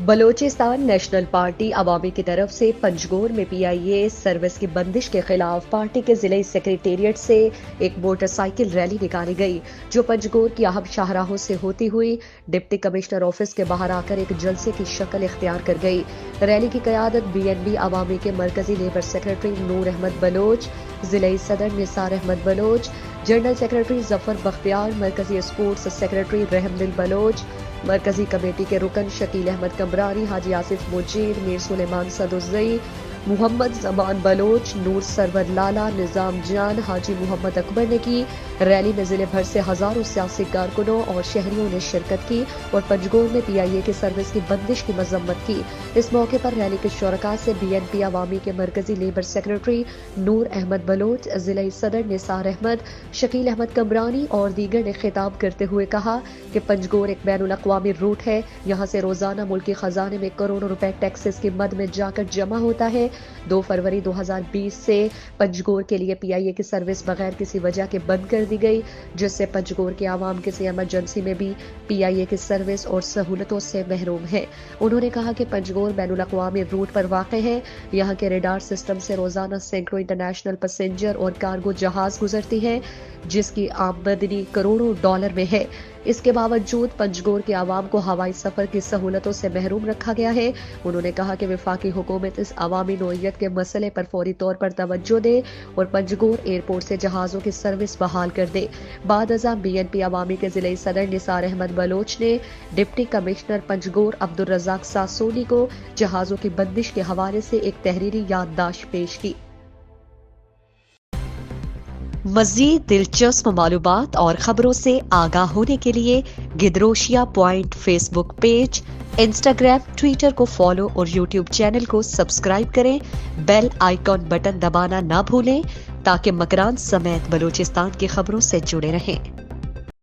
Balochistan national party عوامی کی طرف سے پنجگور میں پی آئی اے سروس کی بندش کے خلاف پارٹی کے ضلعی سیکریٹریٹ سے ایک موٹر سائیکل ریلی نکالی گئی، جو پنجگور کی اہم شاہراہوں سے ہوتی ہوئی ڈپٹی کمشنر آفس کے باہر آ کر ایک جلسے کی شکل اختیار کر گئی۔ ریلی کی قیادت بی این بی عوامی کے مرکزی لیبر سیکریٹری نور احمد بلوچ، ضلعی صدر نثار احمد بلوچ، جنرل سیکریٹری ظفر بختیار، مرکزی اسپورٹس سیکریٹری رحم دل بلوچ، مرکزی کمیٹی کے رکن شکیل احمد کمرانی، حاجی آصف مجیر، میر سلیمان صدوزئی، محمد زمان بلوچ، نور سرور لالا، نظام جان، حاجی محمد اکبر نے کی۔ ریلی میں ضلع بھر سے ہزاروں سیاسی کارکنوں اور شہریوں نے شرکت کی اور پنجگور میں پی آئی اے کی سروس کی بندش کی مذمت کی۔ اس موقع پر ریلی کے شرکاء سے بی این پی عوامی کے مرکزی لیبر سیکریٹری نور احمد بلوچ، ضلعی صدر نثار احمد، شکیل احمد کمرانی اور دیگر نے خطاب کرتے ہوئے کہا کہ پنجگور ایک بین الاقوامی روٹ ہے، یہاں سے روزانہ ملکی خزانے میں کروڑوں روپے ٹیکسز کی مد میں جا کر جمع ہوتا ہے۔ 2 فروری 2020 سے پنجگور کے لیے پی آئی اے کی سروس بغیر کسی وجہ کے بند کر دی گئی، جس سے پنجگور کے عوام کسی ایمرجنسی میں بھی پی آئی اے کی سروس اور سہولتوں سے محروم ہے۔ انہوں نے کہا کہ پنجگور بین الاقوامی روٹ پر واقع ہے، یہاں کے ریڈار سسٹم سے روزانہ سینکڑوں انٹرنیشنل پیسنجر اور کارگو جہاز گزرتی ہیں، جس کی آمدنی کروڑوں ڈالر میں ہے۔ اس کے باوجود پنجگور کے عوام کو ہوائی سفر کی سہولتوں سے محروم رکھا گیا ہے۔ انہوں نے کہا کہ وفاقی حکومت اس عوامی نوعیت کے مسئلے پر فوری طور پر توجہ دے اور پنجگور ایئرپورٹ سے جہازوں کی سروس بحال کر دے۔ بعد ازاں بی این پی عوامی کے ضلعی صدر نثار احمد بلوچ نے ڈپٹی کمشنر پنجگور عبدالرزاق ساسونی کو جہازوں کی بندش کے حوالے سے ایک تحریری یادداشت پیش کی۔ مزید دلچسپ معلومات اور خبروں سے آگاہ ہونے کے لیے Gedrosia point Facebook page, Instagram, Twitter کو فالو اور یوٹیوب چینل کو سبسکرائب کریں۔ بیل آئیکن بٹن دبانا نہ بھولیں تاکہ مکران سمیت بلوچستان کی خبروں سے جڑے رہیں۔